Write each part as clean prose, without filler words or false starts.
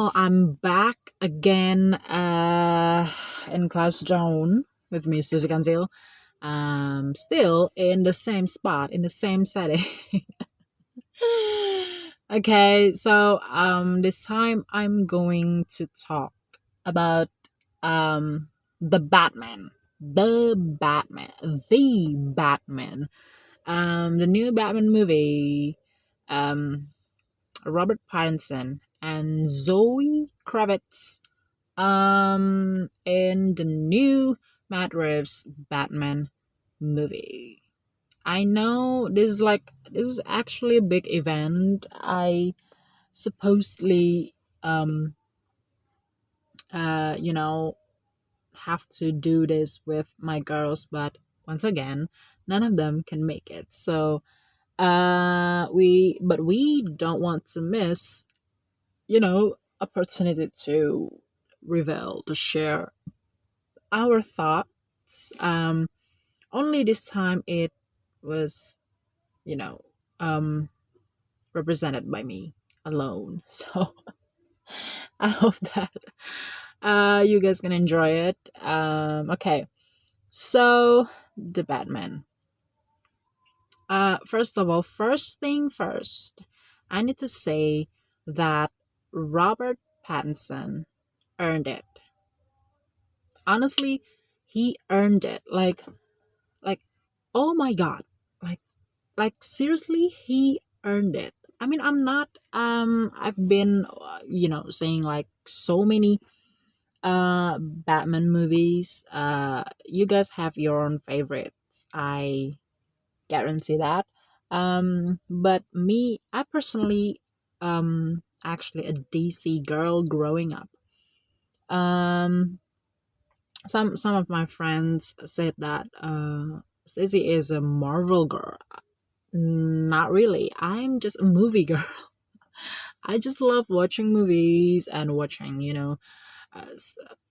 Well, I'm back again in Class Daun with Miss Susie Ganzil. Still in the same spot, in the same setting. Okay, so this time I'm going to talk about um the Batman. The Batman. The Batman. The new Batman movie. Um Robert Pattinson and Zoe Kravitz in the new Matt Reeves Batman movie. I know this is actually a big event. I supposedly um uh you know have to do this with my girls, but once again none of them can make it. So we don't want to miss opportunity to reveal, to share our thoughts. Only this time it was, you know, um, represented by me alone. So I hope that you guys can enjoy it. Okay, so the Batman. First of all, first thing first, I need to say that Robert Pattinson earned it. Honestly, he earned it. Like oh my god. Like seriously, he earned it. I mean, I'm not I've been saying like so many Batman movies. You guys have your own favorites. I guarantee that. But me, I personally actually a DC girl growing up. Um some of my friends said that Stacey is a Marvel girl. Not really. I'm just a movie girl. I just love watching movies and watching,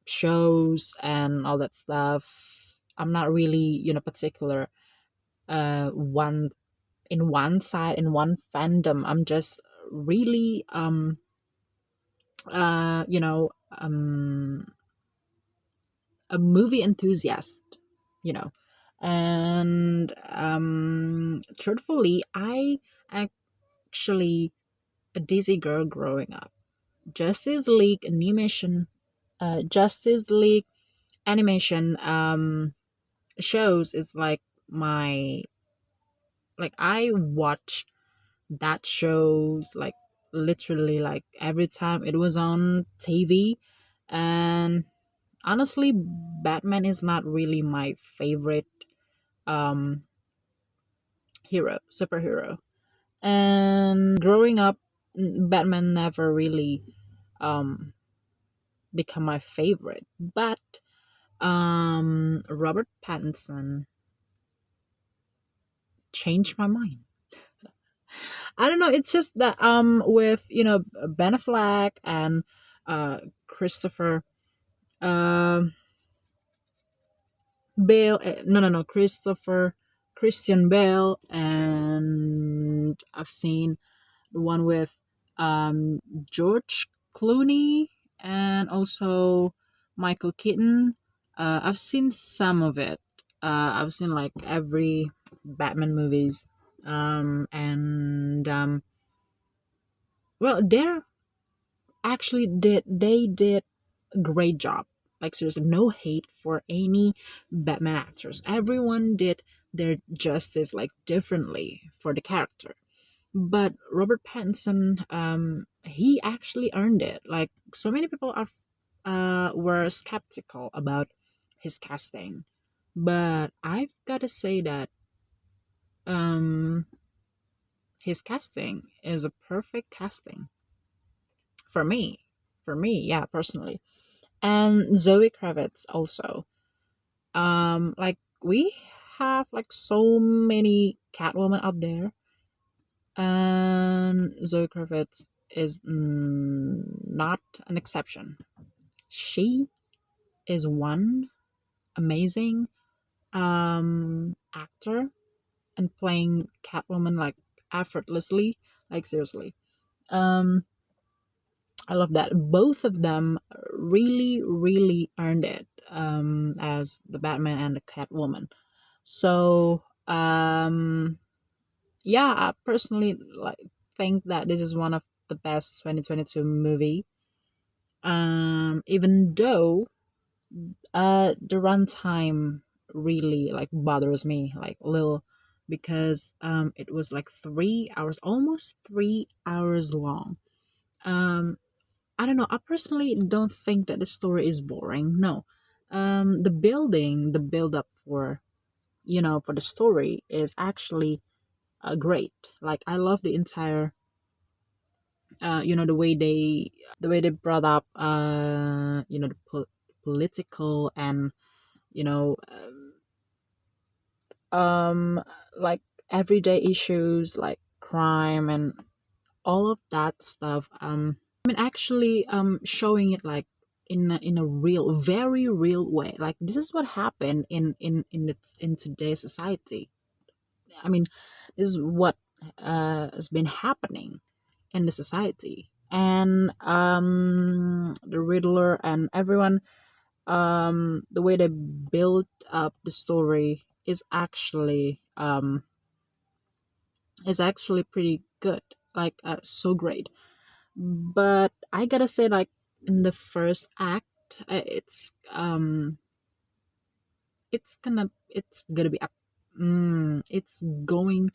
shows and all that stuff. I'm not really, particular one in one side in one fandom. I'm just really uh you know um a movie enthusiast, you know. And truthfully, I actually a Disney girl growing up. Justice League animation, Justice League animation shows is like my I watch that shows like literally like every time it was on TV. And honestly, Batman is not really my favorite um superhero. And growing up, Batman never really um become my favorite. But Robert Pattinson changed my mind. I don't know. It's just that with Ben Affleck and Christopher um Bale. No, Christian Bale, and I've seen the one with George Clooney and also Michael Keaton. I've seen some of it. I've seen like every Batman movies. And well, they're actually did a great job. Like seriously, no hate for any Batman actors. Everyone did their justice like differently for the character. But Robert Pattinson, he actually earned it. Like so many people are were skeptical about his casting, but I've got to say that um his casting is a perfect casting for me. For me, yeah, personally. And Zoe Kravitz also. Like we have like so many Catwoman out there, and Zoe Kravitz is not an exception. She is one amazing actor and playing Catwoman like effortlessly, like seriously. Um I love that both of them really, really earned it, as the Batman and the Catwoman. So, yeah, I personally like think that this is one of the best 2022 movie. Even though the runtime really like bothers me like a little, because it was like 3 hours, almost 3 hours long. Um, I don't know. I personally don't think that the story is boring. No. The build up for, for the story is actually great. Like I love the entire, the way they brought up, the political and, you know, like everyday issues like crime and all of that stuff. I mean, actually, showing it like in a real, very real way. Like this is what happened in today's society. I mean, this is what has been happening in the society, and the Riddler and everyone, the way they built up the story is actually pretty good. Like so great. But I gotta say, like in the first act, it's gonna be it's going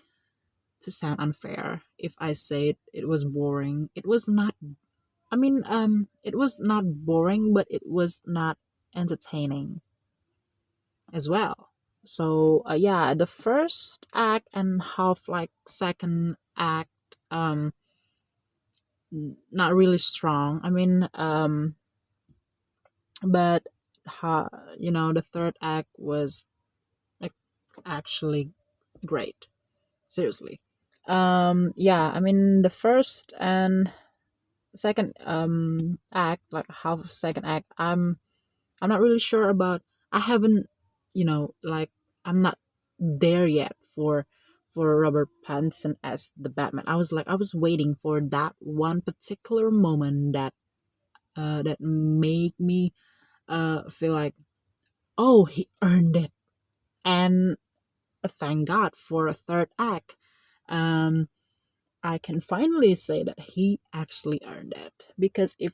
to sound unfair if I say it was boring. It was not. I mean, it was not boring, but it was not entertaining as well. So yeah, the first act and half like second act, not really strong. I mean, but ha, the third act was like actually great. Seriously. Yeah, I mean the first and second act, like half of second act, I'm not really sure about. I haven't, like I'm not there yet for Robert Pattinson as the Batman. I was waiting for that one particular moment that made me feel like, oh, he earned it. And thank God for a third act. Um, I can finally say that he actually earned it, because if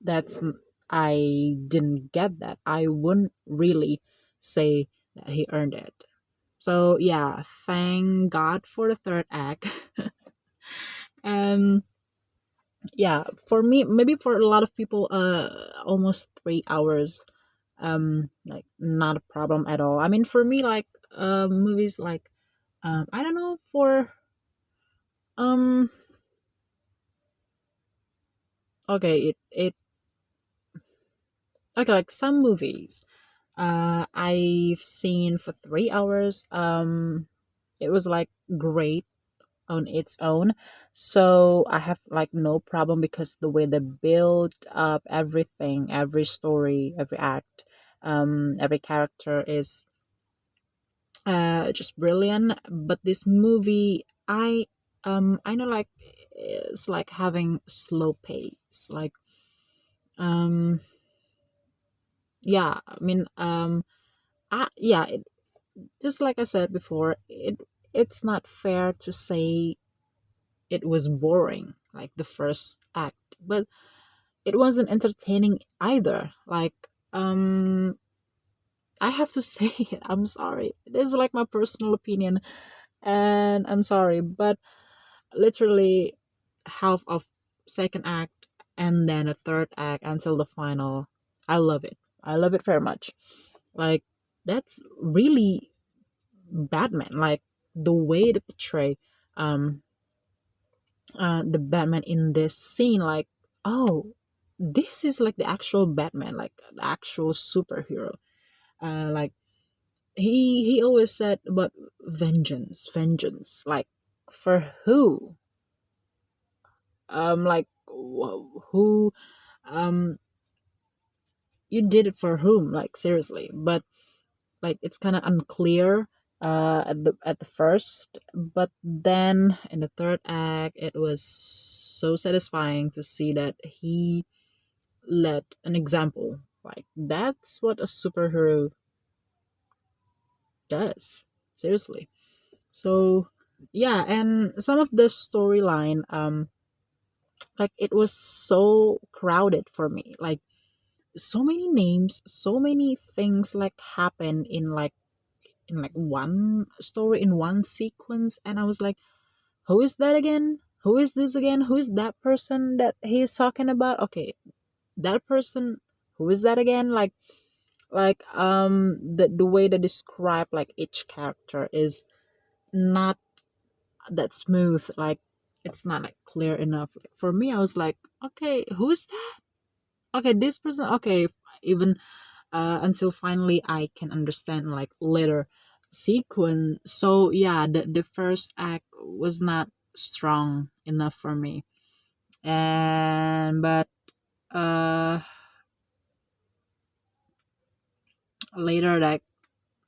that's I didn't get that, I wouldn't really say that he earned it. So yeah, thank God for the third act. And yeah, for me, maybe for a lot of people, almost 3 hours, like not a problem at all. I mean, for me, like movies like, I don't know, for um okay, it okay, like some movies I've seen for 3 hours, it was like great on its own. So I have like no problem, because the way they build up everything, every story, every act, every character is just brilliant. But this movie, I know, like it's like having slow pace. Like um yeah, I mean, yeah, just like I said before, it's not fair to say it was boring like the first act, but it wasn't entertaining either. Like I have to say it. I'm sorry. It is like my personal opinion, and I'm sorry, but literally half of second act and then a third act until the final, I love it. I love it very much. Like that's really Batman. Like the way they portray um the Batman in this scene, like, oh, this is like the actual Batman, like the actual superhero. Like he always said about vengeance, vengeance. Like for who? Like who? Um, you did it for whom? Like seriously, but like it's kind of unclear. at the first, but then in the third act it was so satisfying to see that he led an example. Like that's what a superhero does. Seriously. So yeah, and some of the storyline, like it was so crowded for me. Like so many names, so many things like happen in like one story in one sequence, and I was like, who is that again? Who is this again? Who is that person that he's talking about? Okay, that person. Who is that again? The way they describe like each character is not that smooth. Like it's not like clear enough. Like, for me, I was like, okay, who is that? Okay, this person. Okay, even until finally I can understand like later sequence. So yeah, the first act was not strong enough for me, and but uh later, like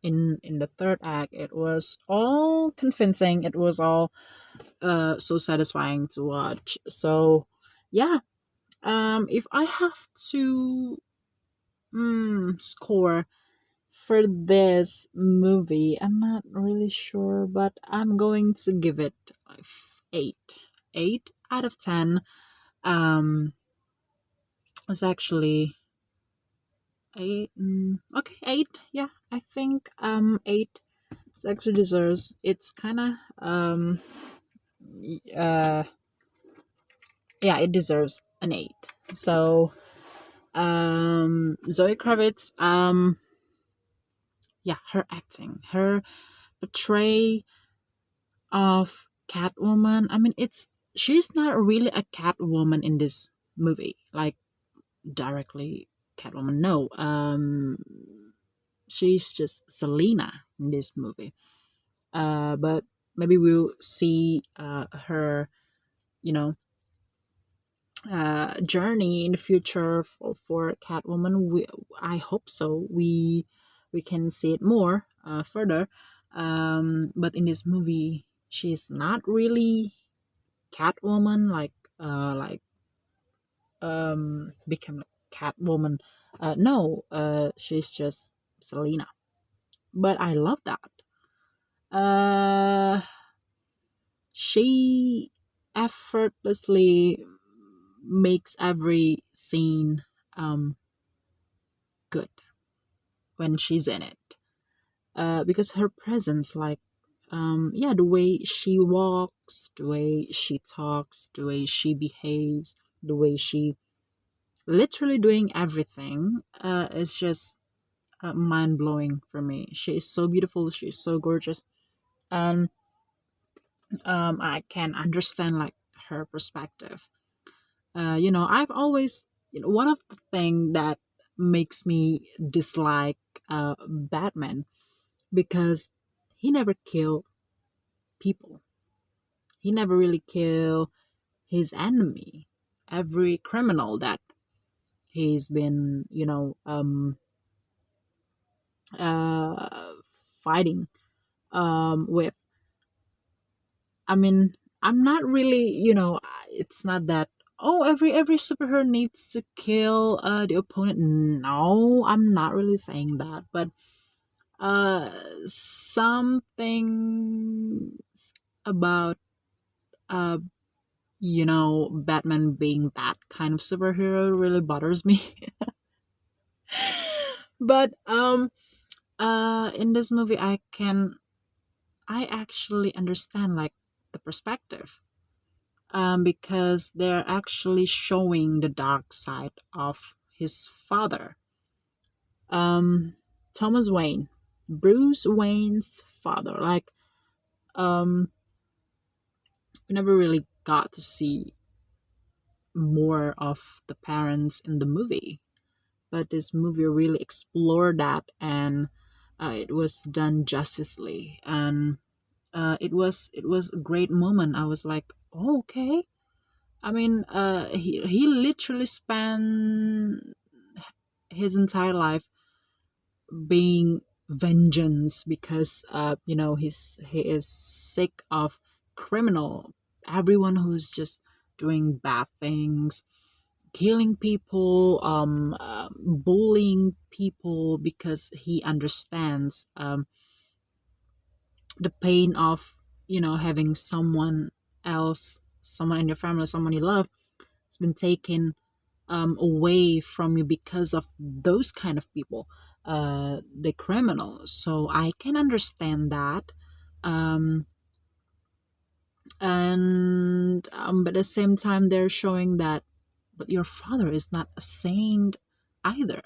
in the third act, it was all convincing. It was all so satisfying to watch. So yeah, if I have to score for this movie, I'm not really sure, but I'm going to give it like 8. 8 out of 10. It's actually 8. Okay, 8. Yeah, I think 8. It actually deserves. It's kind of uh yeah, it deserves an 8. So Zoe Kravitz, yeah, her acting, her portray of Catwoman. I mean, she's not really a Catwoman in this movie, like directly Catwoman. No, she's just Selena in this movie. But maybe we'll see her, you know, journey in the future for Catwoman. I hope so. We can see it more further. But in this movie, she's not really Catwoman, like become like Catwoman. No, she's just Selena. But I love that. Uh, she effortlessly makes every scene good when she's in it. Because her presence, like, yeah, the way she walks, the way she talks, the way she behaves, the way she literally doing everything is just mind blowing for me. She is so beautiful. She is so gorgeous, and I can understand like her perspective. I've always, one of the thing that makes me dislike Batman because he never killed people. He never really killed his enemy. Every criminal that he's been, uh, fighting with. I mean, I'm not really, it's not that. Oh, every superhero needs to kill the opponent. No, I'm not really saying that, but uh, something about uh, Batman being that kind of superhero really bothers me. But in this movie, I actually understand like the perspective, because they're actually showing the dark side of his father, um, Thomas Wayne, Bruce Wayne's father. Like, we never really got to see more of the parents in the movie, but this movie really explored that, and it was done justly, and it was a great moment. I was like, oh, okay. I mean, he literally spent his entire life being vengeance because he is sick of criminal, everyone who's just doing bad things, killing people, bullying people, because he understands the pain of having someone in your family, someone you love, has been taken away from you because of those kind of people, the criminals. So I can understand that. um, and but at the same time they're showing that, but your father is not a saint either.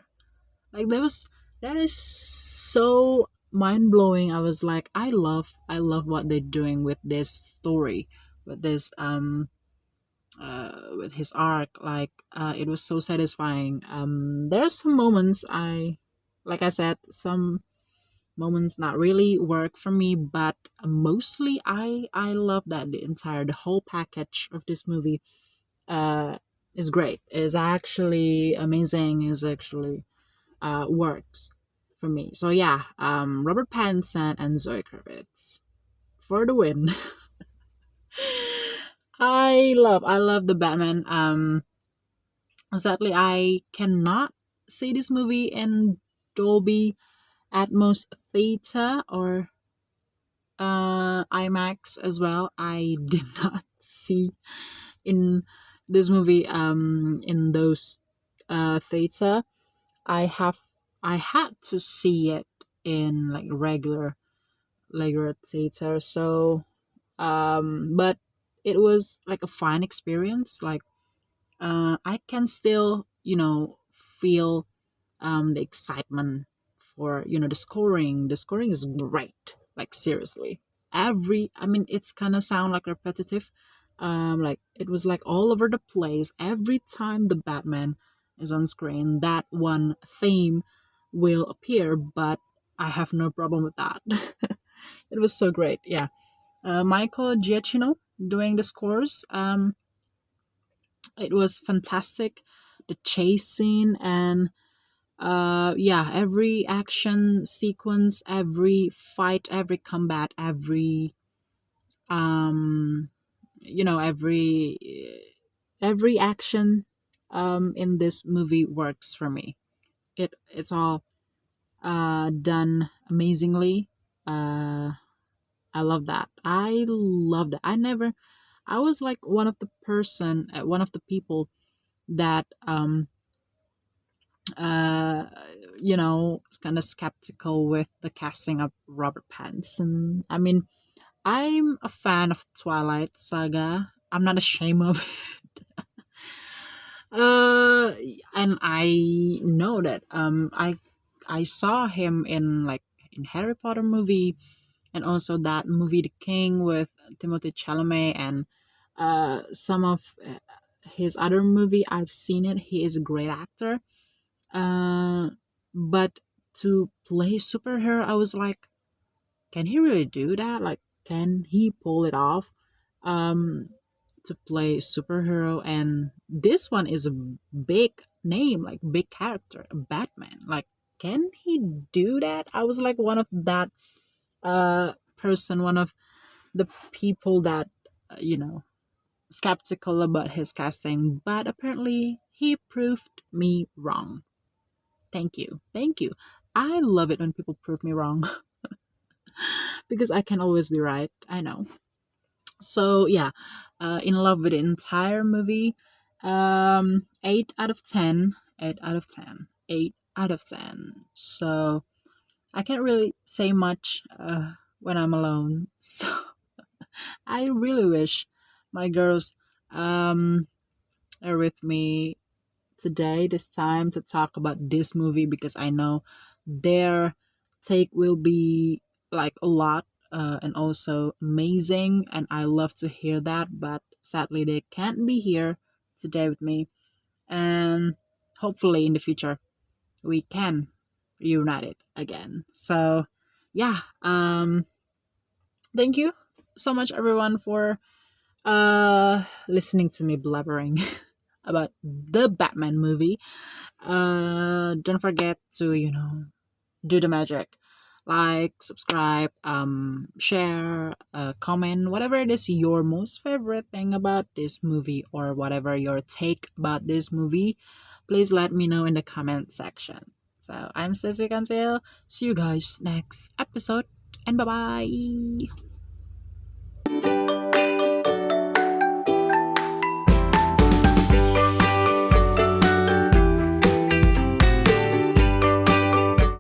Like that is so mind-blowing. I was like, I love what they're doing with this story, with this with his arc. Like it was so satisfying. There are some moments, like I said, some moments not really work for me, but mostly I love that the whole package of this movie uh is great, is actually amazing, is actually works for me. So yeah, Robert Pattinson and Zoe Kravitz for the win. I love the Batman. Sadly I cannot see this movie in Dolby Atmos Theater or IMAX as well. I did not see in this movie in those theater. I have I had to see it in like regular theater. So but it was like a fine experience. Like I can still feel the excitement for the scoring. The scoring is great, like seriously. I mean, it's kind of sound like repetitive, like it was like all over the place. Every time the Batman is on screen, that one theme will appear, but I have no problem with that. It was so great. Yeah. Michael Giacchino doing the scores. It was fantastic. The chase scene, and yeah, every action sequence, every fight, every combat, um every action in this movie works for me. It's all done amazingly. I love that. I loved it. I was like one of the people that uh is kind of skeptical with the casting of Robert Pattinson. I mean, I'm a fan of Twilight Saga. I'm not ashamed of it. Uh, and I know that I saw him in like in Harry Potter movie, and also that movie The King with Timothée Chalamet, and some of his other movie. I've seen it. He is a great actor. Uh, but to play superhero, I was like, can he really do that? Like, can he pull it off? Um, to play superhero, and this one is a big name, like big character, Batman. Like, can he do that? I was like one of that person, one of the people that skeptical about his casting, but apparently he proved me wrong. Thank you. I love it when people prove me wrong because I can always be right. I know. So yeah, in love with the entire movie. 8 out of 10. 8 out of 10. 8 out of 10. So I can't really say much when I'm alone. So I really wish my girls um, are with me today, this time, to talk about this movie, because I know their take will be like a lot and also amazing, and I love to hear that. But sadly, they can't be here today with me, and hopefully in the future we can reunite it again. So yeah, thank you so much everyone for listening to me blabbering about the Batman movie. Don't forget to do the magic, Like, subscribe, share, comment, whatever it is your most favorite thing about this movie, or whatever your take about this movie. Please let me know in the comment section. So I'm Ceci Cancel. See you guys next episode, and bye bye.